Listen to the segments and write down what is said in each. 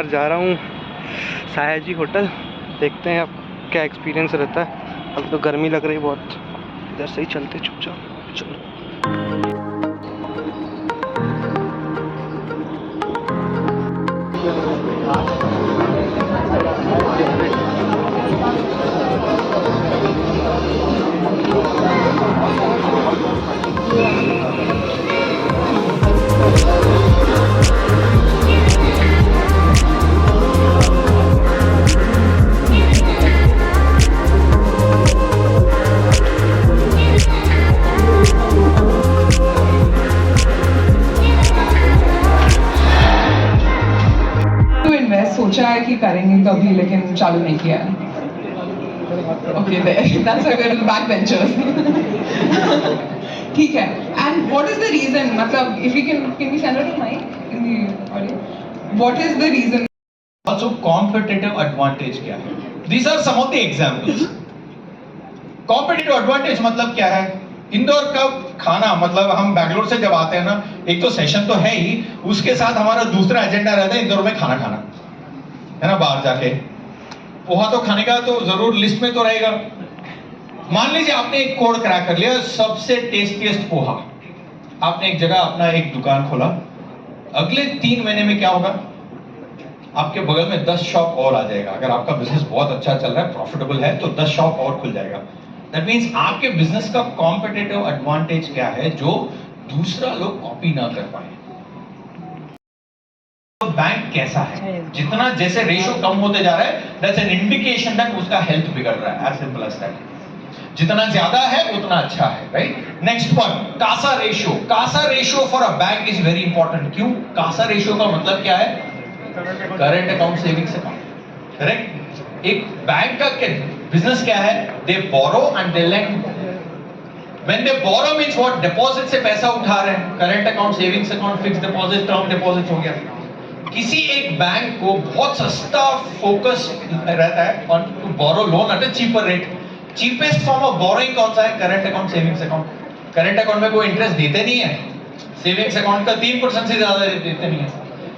बार जा रहा हूँ सायाजी होटल, देखते हैं अब क्या एक्सपीरियंस रहता है। अब तो गर्मी लग रही है बहुत, इधर से ही चलते चुपचाप। चलो सोचा है कि करेंगे कभी, लेकिन चालू नहीं किया है। Okay, that's a good back benchers. ठीक है। And what is the reason, मतलब if you can we send it mic in the audio, what is the reason? Also competitive advantage क्या है? These are some of the examples. Competitive advantage मतलब क्या है? इंदौर का खाना, मतलब हम बैंगलोर से जब आते हैं ना, एक तो सेशन तो है ही, उसके साथ हमारा दूसरा एजेंडा रहता है इंदौर में खाना खाना, है ना। बाहर जाके पोहा तो खाने का तो जरूर लिस्ट में तो रहेगा। मान लीजिए आपने एक कोड क्रैक कर लिया, सबसे टेस्टीएस्ट पोहा, आपने एक जगह अपना एक दुकान खोला। अगले 3 महीने में क्या होगा? आपके बगल में 10 शॉप और आ जाएगा। अगर आपका बिजनेस बहुत अच्छा चल रहा है, प्रॉफिटेबल है, तो 10 शॉप और खुल जाएगा। दैट मीन्स आपके बिजनेस का कॉम्पिटिटिव एडवांटेज क्या है जो दूसरा लोग कॉपी ना कर पाए। बैंक कैसा है, जितना जैसे रेशियो कम होते जा रहा है, दैट्स एन इंडिकेशन दैट उसका हेल्थ बिगड़ रहा है। As simple as that. जितना ज्यादा है उतना अच्छा है, right. Next point, CASA ratio. CASA ratio for a bank is very important. क्यों? कासा रेशियो का मतलब क्या है? Current account savings account, correct. एक बैंक का बिजनेस क्या है? They borrow and they lend. When they borrow means what? Deposit से पैसा उठा रहे हैं। Current account, savings account, fix deposit, term deposit हो गया। किसी एक बैंक को बहुत सस्ता फोकस रहता है on to borrow loan at a cheaper rate. Cheapest form of borrowing कौन सा है? Current account, savings account. Current account में कोई इंटरेस्ट देते नहीं है, सेविंग्स अकाउंट का 3% से ज्यादा देते नहीं है।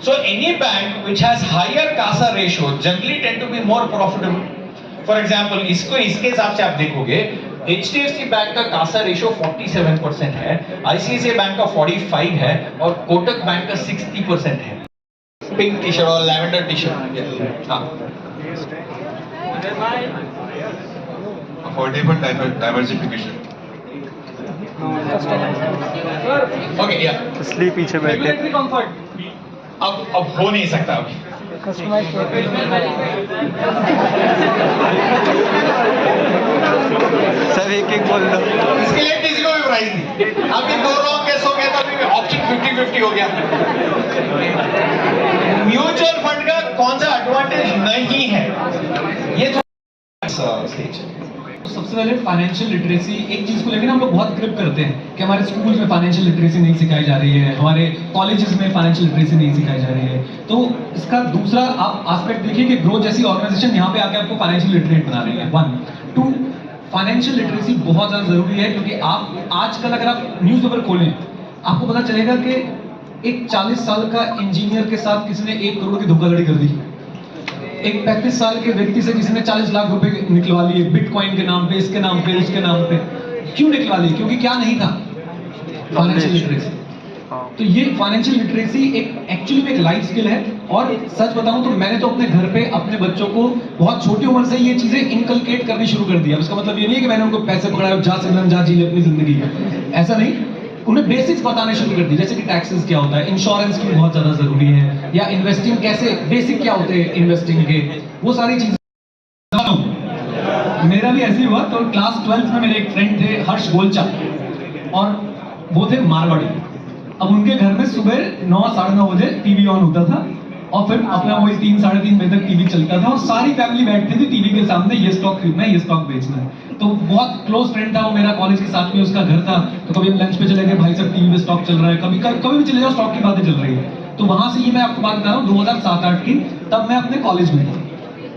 So any bank which has higher CASA ratio generally tend to be more profitable. For example, इसके हिसाब से आप देखोगे, HDFC बैंक का कासा रेशियो 47% है, ICICI बैंक का 45 है और कोटक बैंक का 60% है। पिंक टी शर्ट और लैवेंडर टी शर्ट, हाँ। Affordable diversification. ओके, या इसलिए पीछे बैठे। अब हो नहीं सकता अभी। सब एक एक बोल दो। इसके लिए किसी को भी प्राइस नहीं। अभी 2 रॉन्ग गेस हो गया तो अभी ऑप्शन 50-50 हो गया। म्यूचुअल फंड का कौन सा एडवांटेज नहीं है, ये स्टेज। सबसे पहले फाइनेंशियल लिटरेसी, एक चीज को लेकर हम लोग बहुत ग्रिप करते हैं कि हमारे स्कूल्स में फाइनेंशियल लिटरेसी नहीं सिखाई जा रही है, हमारे कॉलेजेस में फाइनेंशियल लिटरेसी नहीं सिखाई जा रही है। तो इसका दूसरा आप एस्पेक्ट देखिए कि ग्रो जैसी ऑर्गेनाइजेशन यहाँ पे आके आपको फाइनेंशियल लिटरेट बना रही है। 1 2 फाइनेंशियल लिटरेसी बहुत ज्यादा जरूरी है, क्योंकि आप आजकल अगर आप न्यूज़पेपर खोलें आपको पता चलेगा कि एक 40 साल का इंजीनियर के साथ किसी ने 1 करोड़ की धोखाधड़ी कर दी। एक 35 साल के व्यक्ति से किसी ने 40 लाख रुपए निकलवा लिए बिटकॉइन के नाम पे, इसके नाम पे, उसके नाम पे। क्यों निकलवा लिए? क्योंकि क्या नहीं था? Financial literacy. तो ये फाइनेंशियल लिटरेसी एक एक्चुअली में एक लाइफ स्किल है। और सच बताऊं तो मैंने तो अपने घर पे अपने बच्चों को बहुत छोटी उम्र से ये चीजें इनकलकेट करनी शुरू कर दिया। उसका मतलब ये नहीं है कि मैंने उनको पैसे पकड़ाए जा सिमरन जा जी ले अपनी जिंदगी में, ऐसा नहीं। उन्हें बेसिक्स बताने शुरू कर दी, जैसे कि टैक्सेस क्या होता है, इंश्योरेंस क्यों बहुत ज्यादा जरूरी है, या इन्वेस्टिंग कैसे, बेसिक क्या होते हैं इन्वेस्टिंग के, वो सारी चीजें। मेरा भी ऐसे ही हुआ। तो क्लास 12th में मेरे एक फ्रेंड थे हर्ष गोलचा, और वो थे मारवाड़ी। अब उनके घर में सुबह 9 साढ़े 9 बजे टीवी ऑन होता था और फिर अपना वही 3 साढ़े 3 बजे तक टीवी चलता था और सारी फैमिली बैठती थी टीवी के सामने, ये स्टॉक खरीदना है, ये स्टॉक बेचना है। तो बहुत क्लोज फ्रेंड था वो मेरा, कॉलेज के साथ में उसका घर था। तो कभी हम लंच पे चले गए, भाई साहब टीवी पे स्टॉक चल रहा है, कभी भी चले जाओ स्टॉक की बातें चल रही है। तो वहां से ये मैं आपको बात बता रहा हूँ 2007-8 की, तब मैं अपने कॉलेज में था।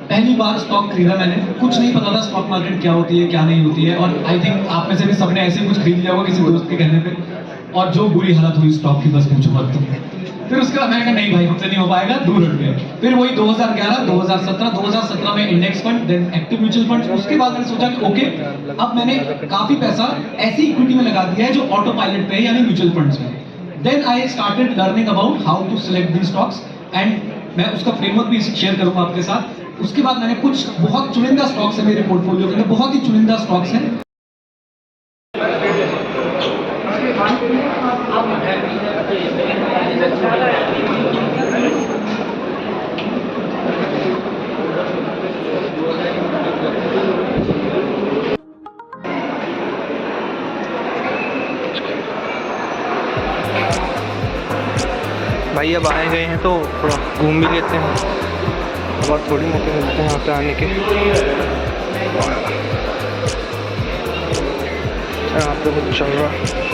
पहली बार स्टॉक खरीदा मैंने, कुछ नहीं पता था स्टॉक मार्केट क्या होती है क्या नहीं होती है। और आई थिंक आप में से भी सबने ऐसे ही कुछ खरीद लिया होगा किसी दोस्त के कहने पे, और जो बुरी हालत हुई स्टॉक की बस पूछो मत तुम। फिर उसके बाद मैंने कहा नहीं भाई हमसे नहीं हो पाएगा, दूर हट गए। फिर वही 2011, 2017 में index fund, then active mutual fund. उसके बाद मैंने सोचा कि ओके, अब मैंने काफी पैसा ऐसी इक्विटी में लगा दिया है जो ऑटो पायलट पे है, यानी म्यूचुअल फंड्स में। Then I started learning about how to select the stocks, and मैं उसका फ्रेमवर्क भी शेयर करूंगा आपके साथ। उसके बाद मैंने कुछ बहुत चुनिंदा स्टॉक्स है मेरे पोर्टफोलियो के अंदर, बहुत ही चुनिंदा स्टॉक्स हैं। भाई अब आए गए हैं तो थोड़ा घूम भी लेते हैं और थोड़ी मौके मिलते हैं यहाँ पे आने के। यहाँ पे कुछ चल रहा है।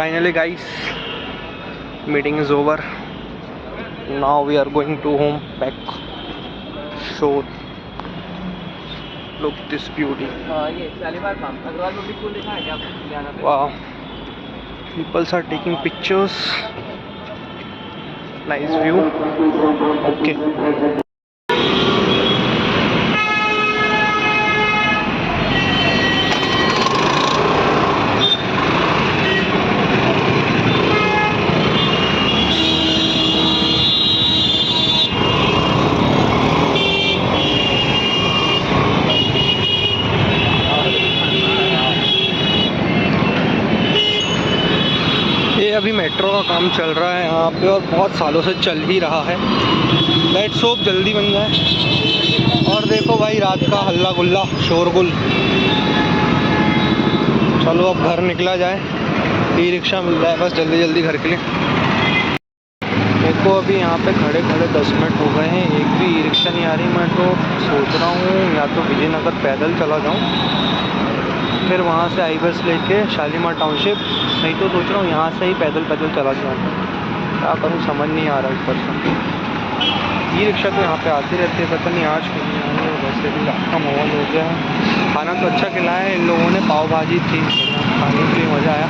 Finally guys, meeting is over. Now we are going to home back. So look this beauty. Wow, people are taking pictures. Nice view. Okay. अभी मेट्रो का काम चल रहा है यहाँ पे और बहुत सालों से चल ही रहा है। लेट्स होप जल्दी बन जाए। और देखो भाई रात का हल्ला गुल्ला शोरगुल। चलो अब घर निकला जाए, ई रिक्शा मिल जाए बस जल्दी जल्दी घर के लिए। देखो अभी यहाँ पे खड़े खड़े 10 मिनट हो गए हैं, एक भी ई रिक्शा नहीं आ रही। मैं तो सोच रहा हूँ या तो विजयनगर पैदल चला जाऊँ, फिर वहाँ से आई बस लेके शालीमार टाउनशिप, नहीं तो सोच रहा हूँ यहाँ से ही पैदल चला जाऊँ। क्या करूँ समझ नहीं आ रहा ऊपर से। ई रिक्शा तो यहाँ पे आती रहती है, पता नहीं आज क्यों नहीं आ रही है। वैसे भी रात का माहौल हो गया है। खाना तो अच्छा खिलाया है इन लोगों ने, पाव भाजी थी, खाने के लिए मज़ा आया।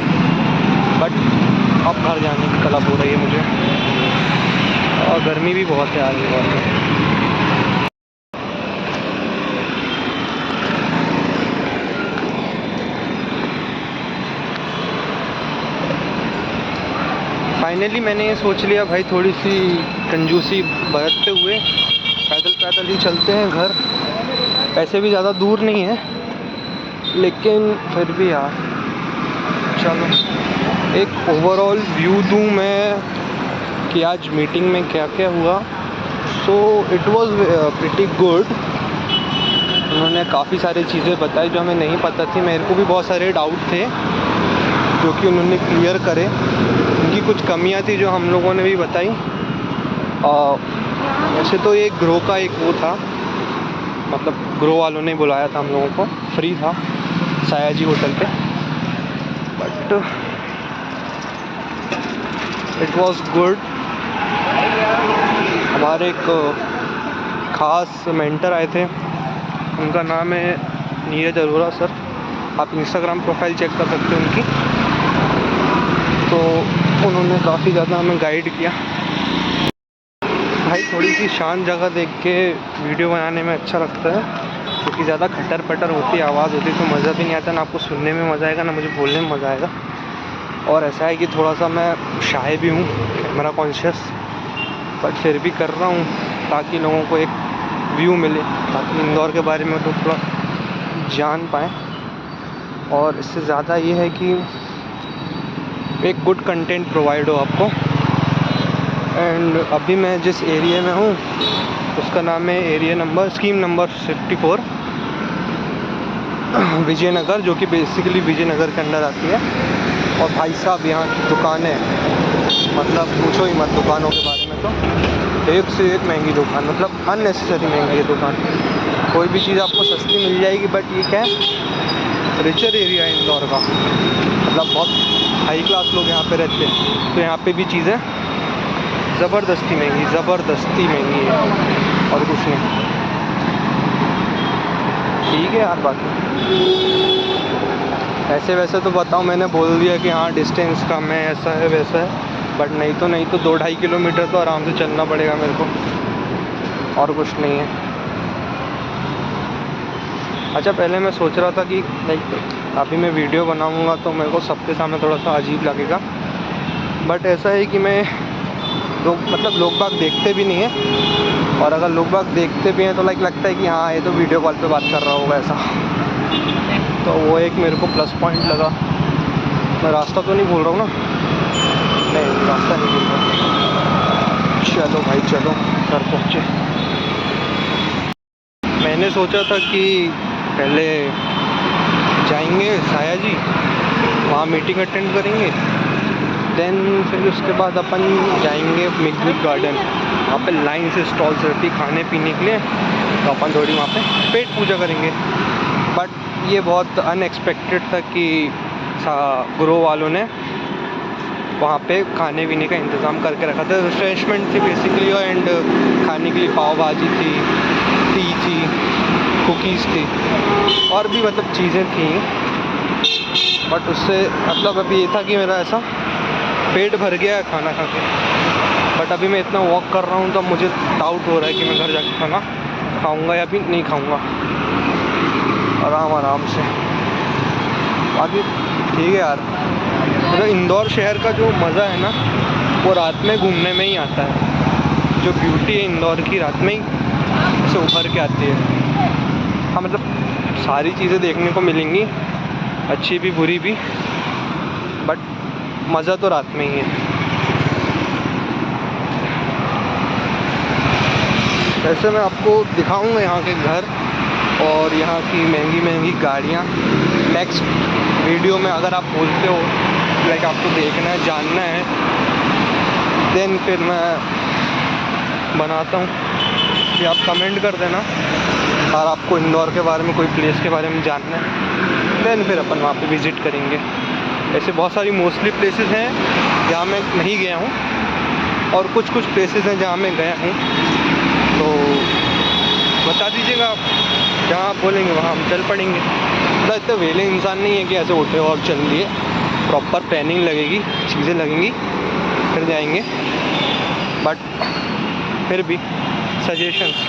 बट अब घर जाने की तलब हो रही है मुझे, और गर्मी भी बहुत है आज बहुत। फाइनली मैंने ये सोच लिया भाई, थोड़ी सी कंजूसी बरतते हुए पैदल ही चलते हैं घर। ऐसे भी ज़्यादा दूर नहीं है, लेकिन फिर भी यार चलो एक ओवरऑल व्यू दूँ मैं कि आज मीटिंग में क्या क्या हुआ। So it was pretty good. उन्होंने काफ़ी सारी चीज़ें बताई जो हमें नहीं पता थी। मेरे को भी बहुत सारे डाउट थे जो कि उन्होंने क्लियर करे। उनकी कुछ कमियां थी जो हम लोगों ने भी बताई। वैसे तो ये ग्रो का एक वो था, मतलब ग्रो वालों ने बुलाया था हम लोगों को, फ्री था सायाजी होटल पे। But it was good. हमारे एक ख़ास मेंटर आए थे, उनका नाम है नीरज अरोरा सर। आप इंस्टाग्राम प्रोफाइल चेक कर सकते हो उनकी। तो उन्होंने काफ़ी ज़्यादा हमें गाइड किया। भाई थोड़ी सी शांत जगह देख के वीडियो बनाने में अच्छा लगता है, क्योंकि ज़्यादा खटर पटर होती आवाज़ होती तो मज़ा भी नहीं आता। ना आपको सुनने में मज़ा आएगा, ना मुझे बोलने में मज़ा आएगा। और ऐसा है कि थोड़ा सा मैं शाय भी हूँ, कैमरा कॉन्शियस, बट फिर भी कर रहा हूँ ताकि लोगों को एक व्यू मिले, ताकि इंदौर के बारे में तो थोड़ा जान पाएँ। और इससे ज़्यादा ये है कि एक गुड कंटेंट प्रोवाइड हो आपको। एंड अभी मैं जिस एरिया में हूँ उसका नाम है area number scheme number 54। Vijaynagar, जो कि बेसिकली विजयनगर के अंदर आती है। और भाई साहब यहाँ की दुकानें, मतलब पूछो ही मत दुकानों के बारे में, तो एक से एक महंगी दुकान, मतलब अननेसेसरी महंगी है दुकान। कोई भी चीज़ आपको सस्ती मिल जाएगी, बट ये क्या है, रिचर एरिया है इंदौर का, मतलब बहुत हाई क्लास लोग यहाँ पे रहते हैं, तो यहाँ पे भी चीज़ें ज़बरदस्ती महंगी है, और कुछ नहीं। ठीक है यार, बाकी ऐसे वैसे तो बताऊँ, मैंने बोल दिया कि हाँ डिस्टेंस कम है, ऐसा है वैसा है, बट नहीं तो 2-2.5 किलोमीटर तो आराम से चलना पड़ेगा मेरे को, और कुछ नहीं है। अच्छा, पहले मैं सोच रहा था कि लाइक अभी मैं वीडियो बनाऊंगा तो मेरे को सबके सामने थोड़ा सा अजीब लगेगा, बट ऐसा है कि मैं मतलब लोग बाग देखते भी नहीं है, और अगर लोग बाग देखते भी हैं तो लाइक लगता है कि हाँ ये तो वीडियो कॉल पे बात कर रहा होगा ऐसा, तो वो एक मेरे को प्लस पॉइंट लगा। मैं रास्ता तो नहीं भूल रहा हूँ ना? नहीं, रास्ता नहीं भूल रहा। चलो भाई चलो, घर पहुँचे। मैंने सोचा था कि पहले जाएंगे साया जी, वहाँ मीटिंग अटेंड करेंगे, देन फिर उसके बाद अपन जाएंगे मिग्विक गार्डन। वहाँ पे लाइन से स्टॉल्स रहती खाने पीने के लिए, तो अपन थोड़ी वहाँ पे पेट पूजा करेंगे। बट ये बहुत अनएक्सपेक्टेड था कि ग्रो वालों ने वहाँ पे खाने पीने का इंतज़ाम करके रखा था। रिफ्रेशमेंट थी बेसिकली, एंड खाने के लिए पाव भाजी थी, टी थी, कुकीज़ थी, और भी मतलब चीज़ें थी। बट उससे मतलब अभी ये था कि मेरा ऐसा पेट भर गया है खाना खा के। बट अभी मैं इतना वॉक कर रहा हूँ तो मुझे डाउट हो रहा है कि मैं घर जाके खाना खाऊंगा या भी नहीं खाऊंगा, आराम से। बाकी ठीक है यार, मतलब इंदौर शहर का जो मज़ा है ना, वो रात में घूमने में ही आता है। जो ब्यूटी है इंदौर की, रात में ही से उभर के आती है। हाँ, मतलब सारी चीज़ें देखने को मिलेंगी, अच्छी भी बुरी भी, बट मज़ा तो रात में ही है। वैसे मैं आपको दिखाऊंगा यहाँ के घर और यहाँ की महंगी गाड़ियाँ नेक्स्ट वीडियो में। अगर आप बोलते हो लाइक आपको देखना है, जानना है, देन फिर मैं बनाता हूँ, कि आप कमेंट कर देना। और आपको इंदौर के बारे में, कोई प्लेस के बारे में जानना है, देन फिर अपन वहाँ पे विज़िट करेंगे। ऐसे बहुत सारी मोस्टली प्लेसेस हैं जहाँ मैं नहीं गया हूँ, और कुछ प्लेसेस हैं जहाँ मैं गया हूँ, तो बता दीजिएगा आप। जहाँ आप बोलेंगे वहाँ हम चल पड़ेंगे। मतलब इतने वेले इंसान नहीं है कि ऐसे उठे और चल लिए, प्रॉपर प्लानिंग लगेगी, चीज़ें लगेंगी, फिर जाएंगे। बट फिर भी सजेशंस